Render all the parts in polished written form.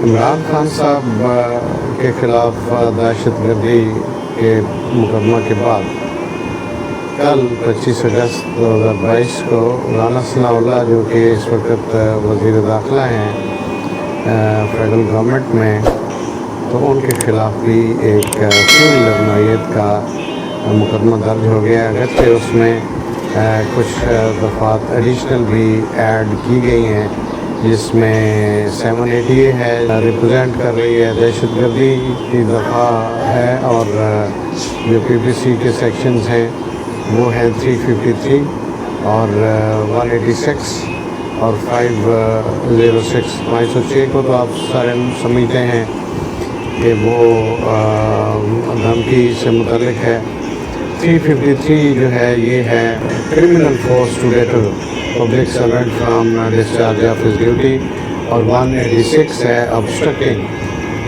عمران خان صاحب کے خلاف دہشت گردی کے مقدمہ کے بعد کل 25 اگست 2022 کو رانا ثناء اللہ جو کہ اس وقت وزیر داخلہ ہیں فیڈرل گورنمنٹ میں، تو ان کے خلاف بھی ایک سول نوعیت کا مقدمہ درج ہو گیا، اگرچہ اس میں کچھ دفعات ایڈیشنل بھی ایڈ کی گئی ہیں، جس میں 780 ہے، ریپرزینٹ کر رہی ہے دہشت گردی کی دفعہ ہے، اور جو PPC کے سیکشنز ہیں وہ ہیں 353 اور 186 اور 506 506 کو تو آپ سارے سمجھتے ہیں کہ وہ دھمکی سے متعلق ہے۔ 353 جو ہے یہ ہے criminal force to deter public servant from discharge of his duty, اور 186 ہے obstructing،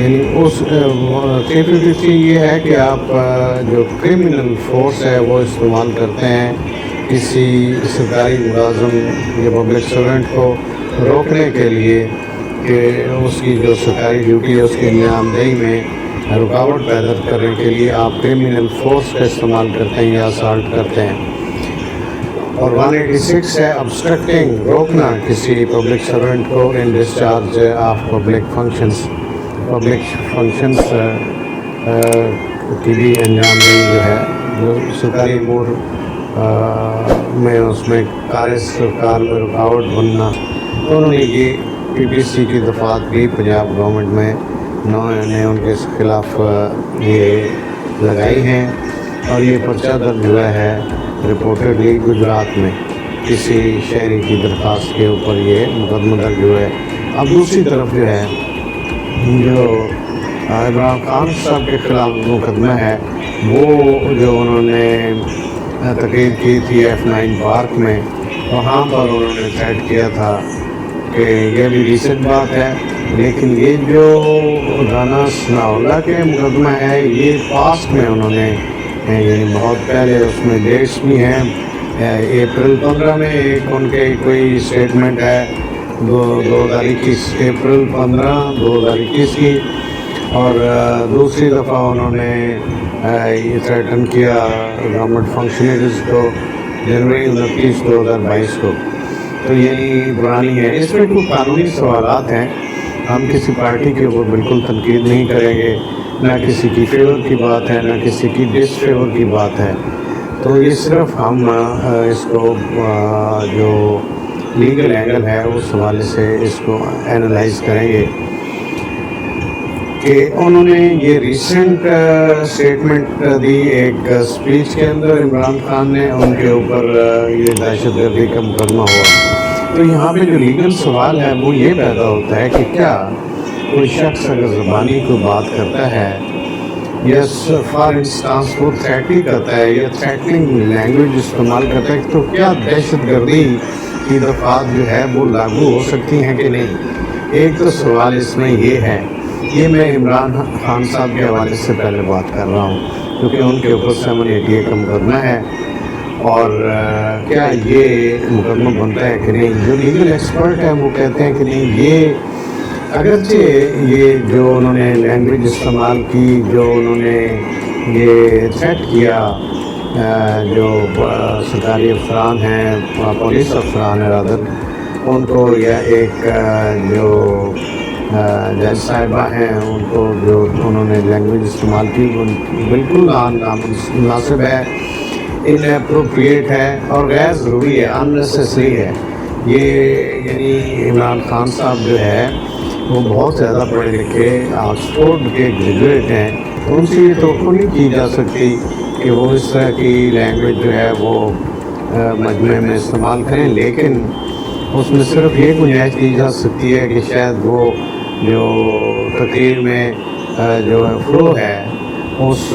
یعنی اس 353 یہ ہے کہ آپ جو کرمنل فورس ہے وہ استعمال کرتے ہیں کسی سرکاری ملازم یا پبلک سرونٹ کو روکنے کے لیے کہ اس کی جو سرکاری ڈیوٹی ہے اس کی انجام دہی میں رکاوٹ پیدا کرنے کے لیے آپ کرمنل فورس کا استعمال کرتے ہیں یا اسالٹ کرتے ہیں۔ اور 186 ہے obstructing، روکنا کسی پبلک سرونٹ کو ان ڈسچارج آف پبلک فنکشنز کی بھی انجام دہی جو ہے، جو سرکاری امور میں اس میں کار سرکار میں رکاوٹ بننا۔ تو انہوں نے یہ PPC کی دفعات بھی پنجاب گورنمنٹ میں نے ان کے خلاف یہ لگائی ہیں، اور یہ پرچہ درج ہوا ہے رپورٹڈلی گجرات میں کسی شہری کی درخواست کے اوپر یہ مقدمہ درج ہوا ہے۔ اب دوسری طرف جو ہے جو عمران خان صاحب کے خلاف مقدمہ ہے، وہ جو انہوں نے تقریر کی تھی F9 پارک میں، وہاں پر انہوں نے تھریٹ کیا تھا کہ یہ بھی ریسنٹ بات ہے، لیکن یہ جو رانا ثناء اللہ کے مقدمہ ہے یہ پاسٹ میں انہوں نے یعنی بہت پہلے، اس میں ڈیٹس بھی ہیں، اپریل 15 میں ایک ان کے کوئی اسٹیٹمنٹ ہے 2021 اپریل 15 2021 کی، اور دوسری دفعہ انہوں نے یہ تھریٹن کیا گورنمنٹ فنکشنریز کو جنوری 29 2022 کو۔ تو یہی پرانی ہے، اس میں کوئی قانونی سوالات ہیں، ہم کسی پارٹی کے اوپر بالکل تنقید نہیں کریں گے، نہ کسی کی فیور کی بات ہے نہ کسی کی ڈس فیور کی بات ہے، تو یہ صرف ہم اس کو جو لیگل اینگل ہے اس حوالے سے اس کو اینالائز کریں گے کہ انہوں نے یہ ریسنٹ اسٹیٹمنٹ دی ایک اسپیچ کے اندر، عمران خان نے ان کے اوپر یہ دہشت گردی کا مقدمہ ہوا۔ تو یہاں پہ جو لیگل سوال ہے وہ یہ پیدا ہوتا ہے کہ کیا کوئی شخص اگر زبانی کو بات کرتا ہے یا فار انسٹانس وہ تھریٹنگ کرتا ہے یا تھریٹنگ لینگویج استعمال کرتا ہے، تو کیا دہشت گردی کی دفعات جو ہے وہ لاگو ہو سکتی ہیں کہ نہیں؟ ایک تو سوال اس میں یہ ہے، یہ میں عمران خان صاحب کے حوالے سے پہلے بات کر رہا ہوں کیونکہ ان کے اوپر 780 کا مقدمہ ہے، اور کیا یہ مقدمہ بنتا ہے کہ نہیں؟ جو لیگل ایکسپرٹ ہیں وہ کہتے ہیں کہ نہیں، یہ اگرچہ یہ جو انہوں نے لینگویج استعمال کی، جو انہوں نے یہ تھریٹ کیا جو سرکاری افسران ہیں، پولیس افسران ہیں رادر، ان کو، یا ایک جو جج صاحبہ ہیں ان کو جو انہوں نے لینگویج استعمال کی وہ بالکل نامناسب ہے، ان اپروپریٹ ہے اور غیر ضروری ہے، اننیسیسری ہے۔ یہ یعنی عمران خان صاحب جو ہے وہ بہت زیادہ پڑھے لکھے آکسفورڈ کے گریجویٹ ہیں، تو ان سے یہ توقع نہیں کی جا سکتی کہ وہ اس طرح کی لینگویج جو ہے وہ مجمع میں استعمال کریں، لیکن اس میں صرف یہ گنجائش کی جا سکتی ہے کہ شاید وہ جو تقریر میں جو فلو ہے اس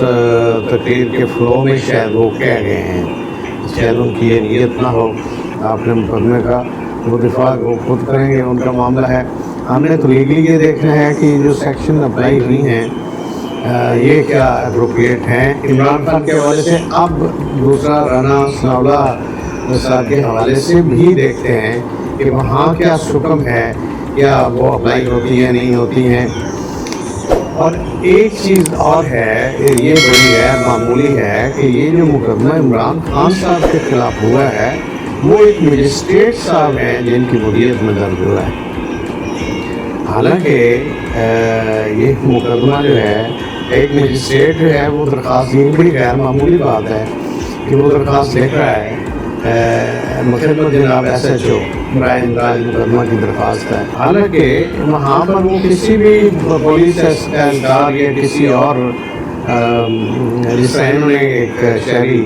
تقریر کے فلو میں شاید وہ کہہ گئے ہیں، شاید ان کی یہ نیت نہ ہو۔ آپ نے مقدمے کا وہ دفاع وہ خود کریں گے، ان کا معاملہ ہے، ہم نے تو لیگلی یہ دیکھنا ہے کہ جو سیکشن اپلائی ہوئی ہیں یہ کیا اپروپریٹ ہیں عمران خان کے حوالے سے۔ اب دوسرا رانا ثناء اللہ صاحب کے حوالے سے بھی دیکھتے ہیں کہ وہاں کیا حکم ہے یا وہ اپلائی ہوتی ہیں نہیں ہوتی ہیں. اور ایک چیز اور ہے، یہ بڑی غیر معمولی ہے کہ یہ جو مقدمہ عمران خان صاحب کے خلاف ہوا ہے وہ ایک مجسٹریٹ صاحب ہیں جن کی مدیریت میں درج ہوا ہے. حالانکہ یہ مقدمہ جو ہے ایک مجسٹریٹ جو ہے وہ درخواست، یہ بڑی غیر معمولی بات ہے کہ وہ درخواست لکھ رہا ہے خدمت جناب SHO برائے اندراج مقدمہ کی درخواست ہے. حالانکہ وہاں پر وہ کسی بھی پولیس اہلکار یا کسی اور جس طرح انہوں نے ایک شہری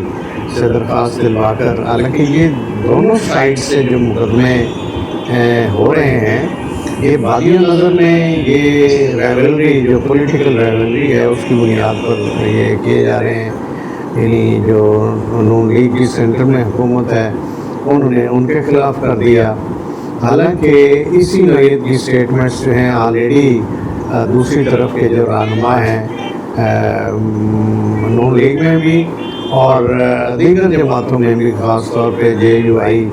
سے درخواست دلوا کر، حالانکہ یہ دونوں سائڈ سے جو مقدمے ہو رہے ہیں یہ بادی نظر میں یہ ریولری جو پولیٹیکل ریولری ہے اس کی بنیاد پر یہ کیے جا رہے ہیں. یعنی جو نون لیگ کی سینٹر میں حکومت ہے انہوں نے ان کے خلاف کر دیا. حالانکہ اسی نوعیت کی سٹیٹمنٹس جو ہیں آلریڈی دوسری طرف کے جو رہنما ہیں نون لیگ میں بھی اور دیگر جماعتوں میں بھی، خاص طور پہ JUI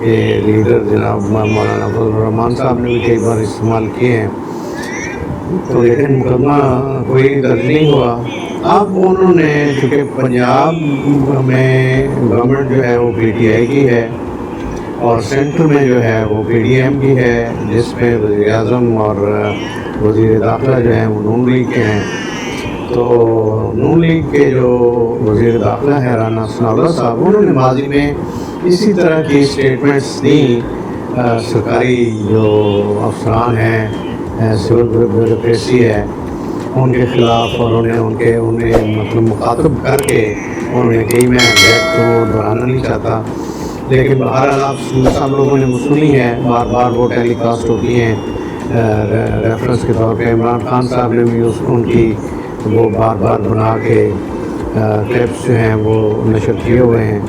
کے لیڈر جناب مولانا فضل الرحمان صاحب نے بھی کئی بار استعمال کیے ہیں. تو لیکن مقدمہ کوئی درج نہیں ہوا. اب انہوں نے چونکہ پنجاب میں گورنمنٹ جو ہے وہ PTI کی ہے اور سینٹر میں جو ہے وہ PDM کی ہے، جس میں وزیر اعظم اور وزیر داخلہ جو ہیں وہ نون لیگ کے ہیں. تو نون لیگ کے جو وزیر داخلہ ہے رانا ثناء اللہ صاحب، انہوں نے ماضی میں اسی طرح کی سٹیٹمنٹس دیں سرکاری جو افسران ہیں، سول بیوروکریسی ہے ان کے خلاف، اور انہیں مطلب مخاطب کر کے انہوں نے کہی، میں ایگزیکٹ تو دہرانا نہیں چاہتا لیکن بہرحال آپ سب لوگوں نے سنی ہے، بار بار وہ ٹیلی کاسٹ ہوتی ہیں ریفرنس کے طور پہ. عمران خان صاحب نے بھی ان کی وہ بار بار بنا کے کلپس جو ہیں وہ نشر کیے ہوئے ہیں.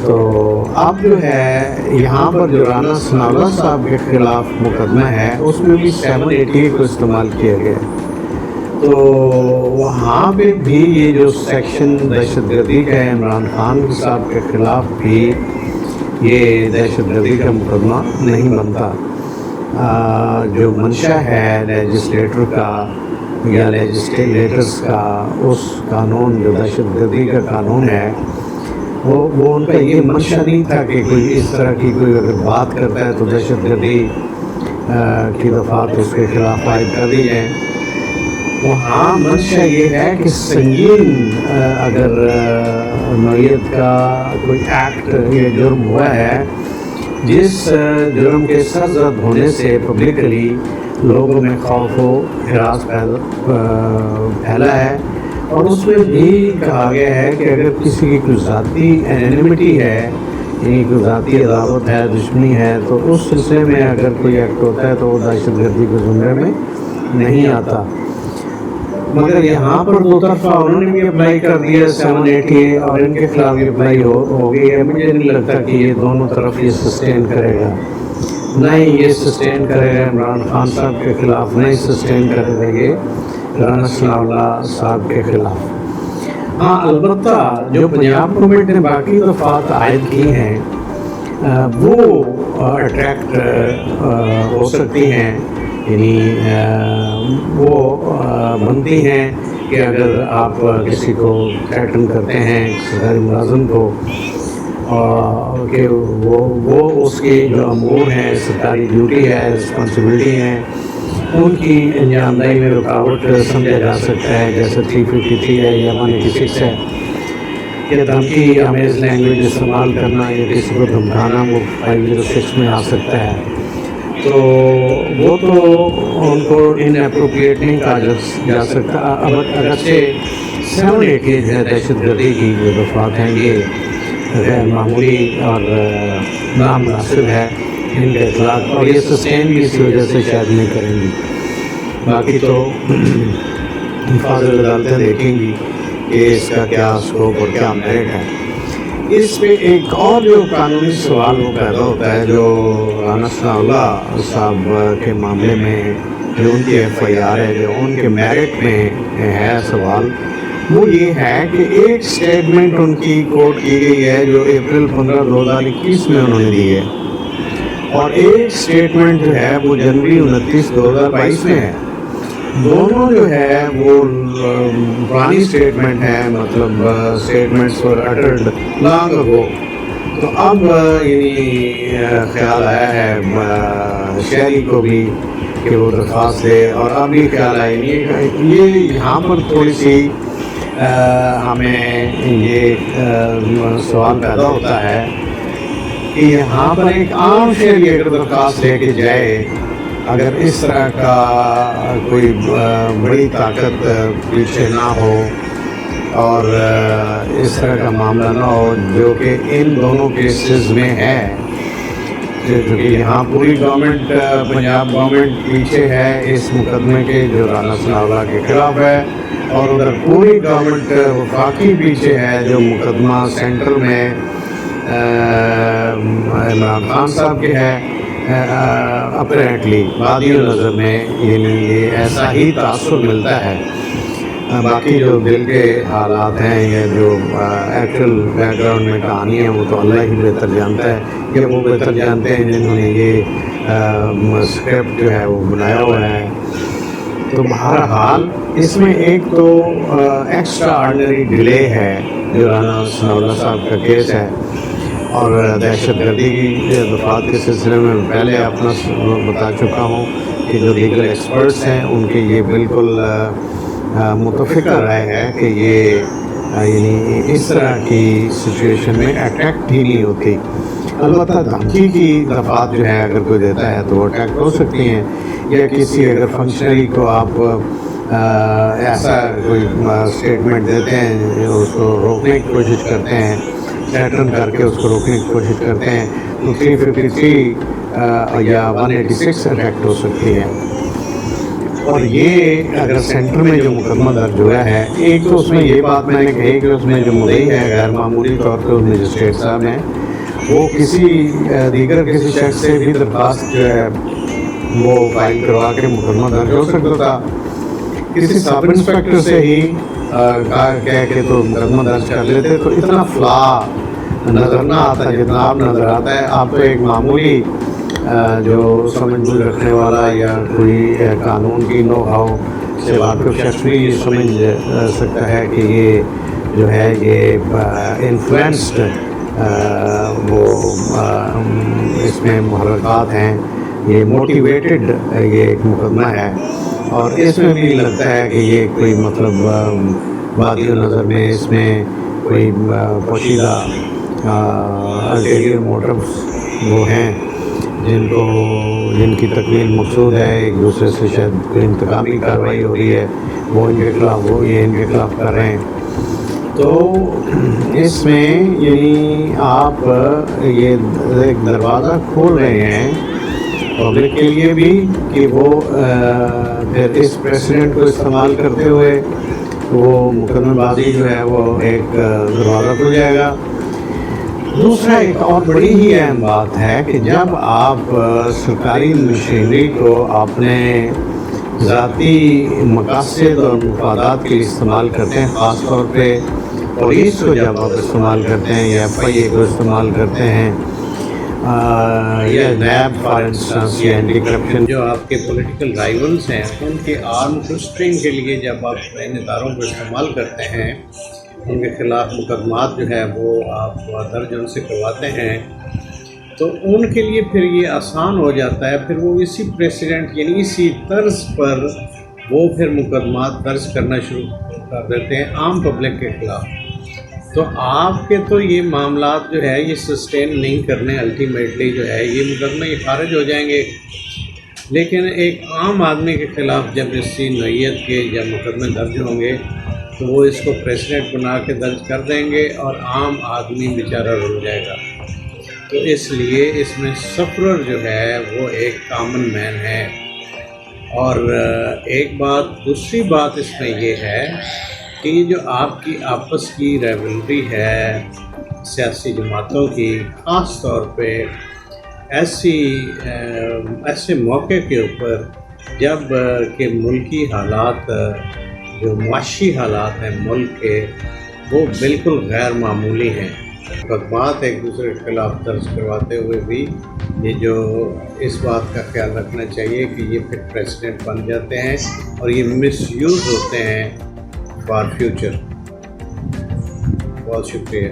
تو اب جو ہے یہاں پر جو رانا ثناء اللہ صاحب کے خلاف مقدمہ ہے اس میں بھی 780 کو استعمال کیا گیا. تو وہاں پہ بھی یہ جو سیکشن دہشت گردی کا ہے عمران خان صاحب کے خلاف بھی یہ دہشت گردی کا مقدمہ نہیں بنتا. جو منشا ہے لیجسلیٹر کا یا لیجسلیٹرز کا، اس قانون جو دہشت گردی کا قانون ہے وہ ان کا یہ منشا نہیں تھا کہ کوئی اس طرح کی کوئی اگر بات کرتا ہے تو دہشت گردی کی دفعات اس کے خلاف عائد کر دی جائیں. وہاں منشا یہ ہے کہ سنگین اگر نوعیت کا کوئی ایکٹ یا جرم ہوا ہے جس جرم کے سرزد ہونے سے پبلکلی لوگوں میں خوف و ہراس پھیلا ہے، اور اس میں بھی کہا گیا ہے کہ اگر کسی کی کوئی ذاتی اینیمٹی ہے، یعنی کوئی ذاتی عداوت ہے، دشمنی ہے، تو اس سلسلے میں اگر کوئی ایکٹ ہوتا ہے تو وہ دہشت گردی کے زمرے میں نہیں آتا. مگر یہاں پر دو طرفہ انہوں نے بھی اپلائی کر دیا 780 اور ان کے خلاف بھی اپلائی ہو گئی ہے. مجھے نہیں لگتا کہ یہ دونوں طرف یہ سسٹین کرے گا، نہ ہی یہ سسٹین کرے گا عمران خان صاحب کے خلاف، نہ ہی سسٹین کرے گا یہ رانا ثناء اللہ صاحب کے خلاف. ہاں البتہ جو پنجاب گورنمنٹ نے باقی دفعات عائد کی ہیں وہ اٹریکٹ ہو سکتی ہیں، یعنی وہ بنتی ہیں کہ اگر آپ کسی کو تھریٹن کرتے ہیں سرکاری ملازم کو کہ وہ اس کی جو امور ہیں، سرکاری ڈیوٹی ہے، رسپانسبلٹی ہیں، ان کی انجام دہی میں رکاوٹ سمجھا جا سکتا ہے، جیسے 353 ہے یا 186 ہے. کہ دھمکی آمیز لینگویج استعمال کرنا یا کسی کو دھمکانا وہ 506 میں آ سکتا ہے. تو وہ تو ان کو ان اپروپریٹ نہیں کہا جا سکتا. اگرچہ 780 جو ہے دہشت گردی کی جو دفعات ہیں یہ غیر معمولی اور نامناسب ہے ان کے اخلاق، اور یہ سسٹین بھی اسی وجہ سے شاید نہیں کریں گی. باقی تو حفاظت عدالتیں دیکھیں گی کہ اس کا کیا اسکوپ اور کیا میرٹ ہے. اس پہ ایک اور جو قانونی سوال وہ پیدا ہوتا ہے جو رانا ثناء اللہ صاحب کے معاملے میں جو ان کی FIR ہے، جو ان کے میرٹ میں ہے سوال، وہ یہ ہے کہ ایک سٹیٹمنٹ ان کی کوٹ کی گئی ہے جو اپریل 15 2021 میں انہوں نے دی ہے، اور ایک سٹیٹمنٹ جو ہے وہ جنوری 29/2022 میں ہے. دونوں جو ہے وہ پرانی سٹیٹمنٹ ہے, مطلب سٹیٹمنٹس ور اٹرڈ لانگ اگو. تو اب یعنی خیال آیا ہے شہری کو بھی کہ وہ درخواست دے, اور اب یہ خیال آیا یہ یہاں پر تھوڑی سی ہمیں یہ سوال پیدا ہوتا ہے کہ یہاں پر ایک عام شہری اگر درخواست لے کے جائے, اگر اس طرح کا کوئی بڑی طاقت پیچھے نہ ہو اور اس طرح کا معاملہ نہ ہو جو کہ ان دونوں کیسز میں ہے, جو کہ یہاں پوری گورنمنٹ پنجاب گورنمنٹ پیچھے ہے اس مقدمے کے جو رانا ثناء اللہ کے خلاف ہے, اور ادھر پوری گورنمنٹ وفاقی پیچھے ہے جو مقدمہ سینٹر میں عمران خان صاحب کے ہے. اپریٹلی بادی نظر میں یعنی یہ ایسا ہی تاثر ملتا ہے. باقی جو دل کے حالات ہیں یا جو ایکچوئل بیک گراؤنڈ میں کہانی ہے وہ تو اللہ ہی بہتر جانتا ہے, کہ وہ بہتر جانتے ہیں جنہوں نے یہ اسکرپٹ جو ہے وہ بنایا ہوا ہے. تو بہرحال اس میں ایک تو ایکسٹرا آرڈنری ڈیلے ہے جو رانا ثناء اللہ صاحب کا کیس ہے, اور دہشت گردی کی دفعات کے سلسلے میں پہلے اپنا بتا چکا ہوں کہ جو لیگل ایکسپرٹس ہیں ان کے یہ بالکل متفقہ رائے ہے کہ یہ یعنی اس طرح کی سچویشن میں اٹیکٹ ہی نہیں ہوتی. البتہ دھمکی کی دفعات جو ہے اگر کوئی دیتا ہے تو وہ اٹیکٹ ہو سکتی ہیں, یا کسی اگر فنکشنری کو آپ ایسا کوئی اسٹیٹمنٹ دیتے ہیں اس کو روکنے کی کوشش کرتے ہیں, پیٹرن کر کے اس کو روکنے کی کوشش کرتے ہیں, تو 353 یا 186 اٹیکٹ ہو سکتی ہے. اور یہ اگر سینٹر میں جو مقدمہ درج ہوا ہے, ایک تو اس میں یہ بات میں نے کہی کہ اس میں جو مدعی ہے غیر معمولی طور پہ مجسٹریٹ صاحب ہیں, وہ کسی دیگر کسی شخص سے بھی درخواست جو ہے وہ فائل کروا کے مقدمہ درج ہو سکتا تھا. کسی سب انسپیکٹر سے ہی کہہ کے تو مقدمہ درج کر لیتے, تو اتنا فلا نظر نہ آتا جتنا آپ نظر آتا ہے. آپ تو ایک معمولی جو سمجھ بوجھ رکھنے والا یا کوئی قانون کی نو ہاؤ سے واقف شخص بھی یہ سمجھ سکتا ہے کہ یہ جو ہے یہ انفلوئنسڈ وہ اس میں محرکات ہیں, یہ موٹیویٹڈ یہ ایک مقدمہ ہے, اور اس میں بھی لگتا ہے کہ یہ کوئی مطلب وادی نظر میں اس میں کوئی پوشیدہ الٹیریئر موٹیوز وہ ہیں جن کی تکمیل مقصود ہے, ایک دوسرے سے شاید کوئی انتقامی کارروائی ہو رہی ہے, وہ ان کے خلاف وہ یہ ان کے خلاف کر رہے ہیں. تو اس میں یعنی آپ یہ ایک دروازہ کھول رہے ہیں پبلک کے لیے بھی کہ وہ پھر اس پریسیڈنٹ کو استعمال کرتے ہوئے وہ مقدمہ بازی جو ہے وہ ایک دروازہ کھل جائے گا. دوسرا ایک اور بڑی ہی اہم بات ہے کہ جب آپ سرکاری مشینری کو اپنے ذاتی مقاصد اور مفادات کے لیے استعمال کرتے ہیں, خاص طور پہ پولیس کو جب آپ استعمال کرتے ہیں یا FIA کو استعمال کرتے ہیں یا نیب فار انسٹنس یا اینٹی کرپشن جو آپ کے پولیٹیکل رائیولز ہیں ان کے آرم ٹوسٹنگ کے لیے جب آپ ان اداروں کو استعمال کرتے ہیں, ان کے خلاف مقدمات جو ہے وہ آپ درج ان سے کرواتے ہیں, تو ان کے لیے پھر یہ آسان ہو جاتا ہے. پھر وہ اسی پریسیڈنٹ یعنی اسی طرز پر وہ پھر مقدمات درج کرنا شروع کر دیتے ہیں عام پبلک کے خلاف. تو آپ کے تو یہ معاملات جو ہے یہ سسٹین نہیں کرنے, الٹیمیٹلی جو ہے یہ مقدمے یہ خارج ہو جائیں گے. لیکن ایک عام آدمی کے خلاف جب اسی نوعیت کے جب مقدمے درج ہوں گے تو وہ اس کو پریسیڈنٹ بنا کے درج کر دیں گے اور عام آدمی بیچارہ رل جائے گا. تو اس لیے اس میں سفرر جو ہے وہ ایک کامن مین ہے. اور ایک بات دوسری بات اس میں یہ ہے کہ یہ جو آپ کی آپس کی ریولری ہے سیاسی جماعتوں کی, خاص طور پہ ایسے موقع کے اوپر جب کہ ملکی حالات جو معاشی حالات ہیں ملک کے وہ بالکل غیر معمولی ہیں, مقدمات ایک دوسرے کے خلاف درج کرواتے ہوئے بھی یہ جو اس بات کا خیال رکھنا چاہیے کہ یہ پھر پریسیڈنٹ بن جاتے ہیں اور یہ مس یوز ہوتے ہیں فار فیوچر. بہت شکریہ.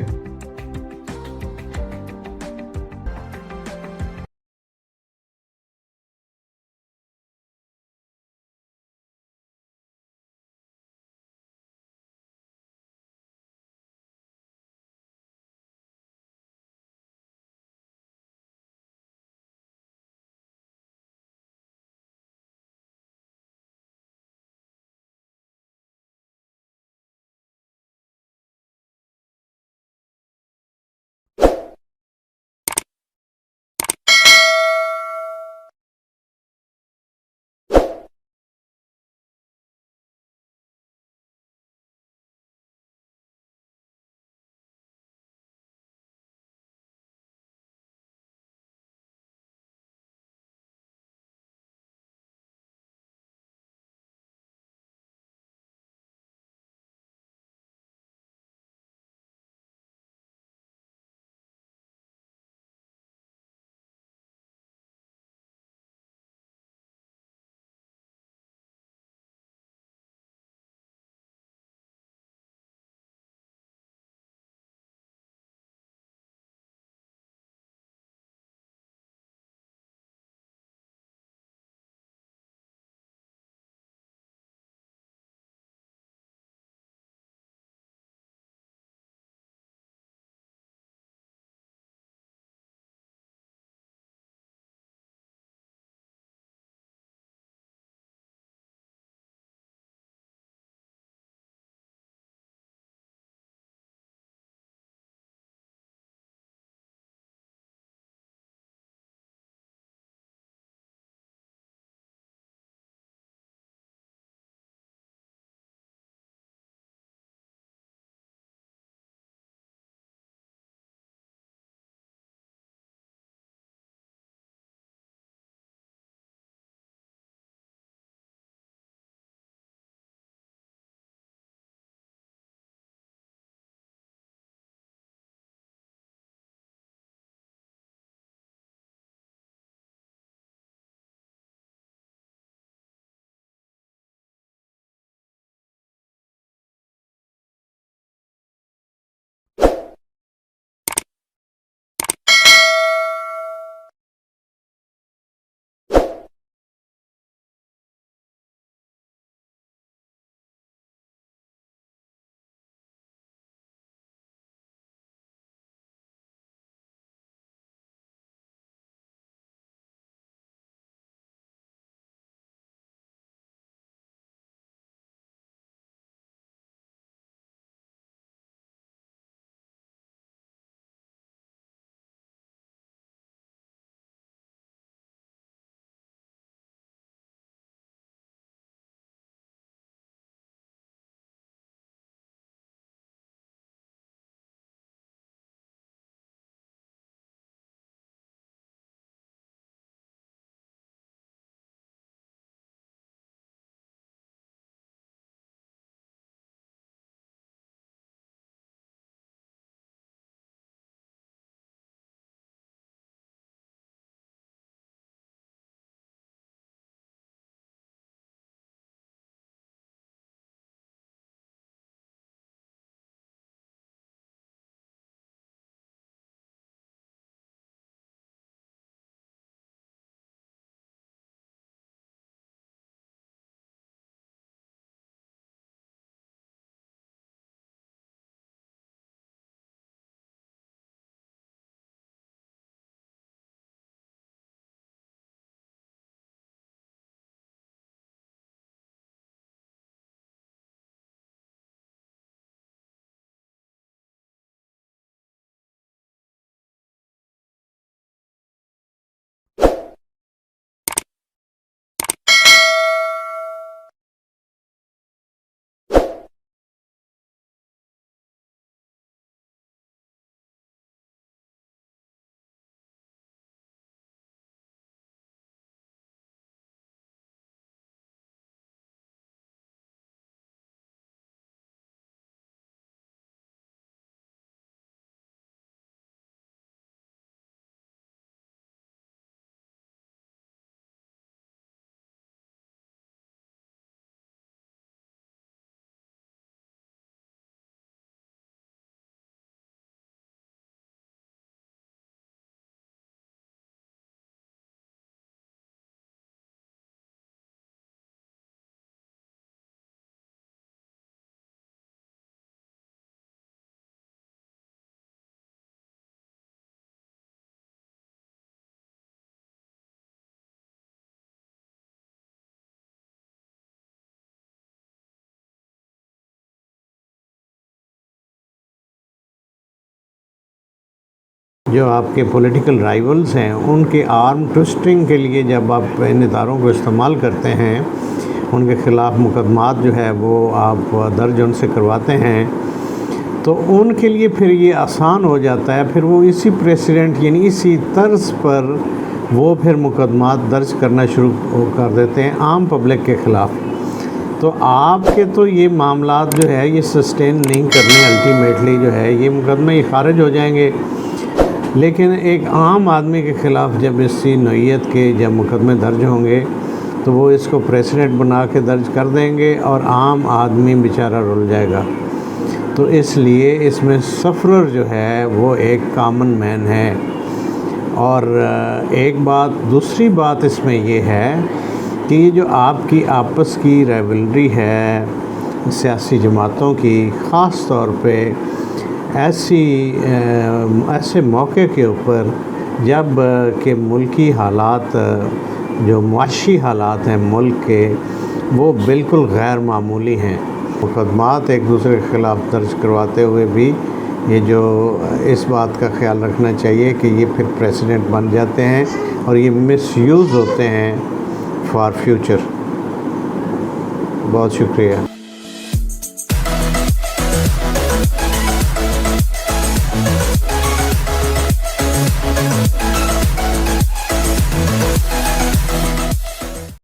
جو آپ کے پولیٹیکل رائیولز ہیں ان کے آرم ٹوسٹنگ کے لیے جب آپ ان اداروں کو استعمال کرتے ہیں، ان کے خلاف مقدمات جو ہے وہ آپ درج ان سے کرواتے ہیں، تو ان کے لیے پھر یہ آسان ہو جاتا ہے، پھر وہ اسی پریسیڈنٹ یعنی اسی طرز پر وہ پھر مقدمات درج کرنا شروع کر دیتے ہیں عام پبلک کے خلاف۔ تو آپ کے تو یہ معاملات جو ہے یہ سسٹین نہیں کرنے، الٹیمیٹلی جو ہے یہ مقدمے یہ خارج ہو جائیں گے، لیکن ایک عام آدمی کے خلاف جب اسی نوعیت کے جب مقدمے درج ہوں گے تو وہ اس کو پریسیڈنٹ بنا کے درج کر دیں گے اور عام آدمی بیچارہ رل جائے گا۔ تو اس لیے اس میں سفرر جو ہے وہ ایک کامن مین ہے۔ اور ایک بات دوسری بات اس میں یہ ہے کہ یہ جو آپ کی آپس کی رائیولری ہے سیاسی جماعتوں کی، خاص طور پہ ایسے موقع کے اوپر جب کہ ملکی حالات جو معاشی حالات ہیں ملک کے وہ بالکل غیر معمولی ہیں، مقدمات ایک دوسرے کے خلاف درج کرواتے ہوئے بھی یہ جو اس بات کا خیال رکھنا چاہیے کہ یہ پھر پریسیڈنٹ بن جاتے ہیں اور یہ مس یوز ہوتے ہیں فار فیوچر۔ بہت شکریہ۔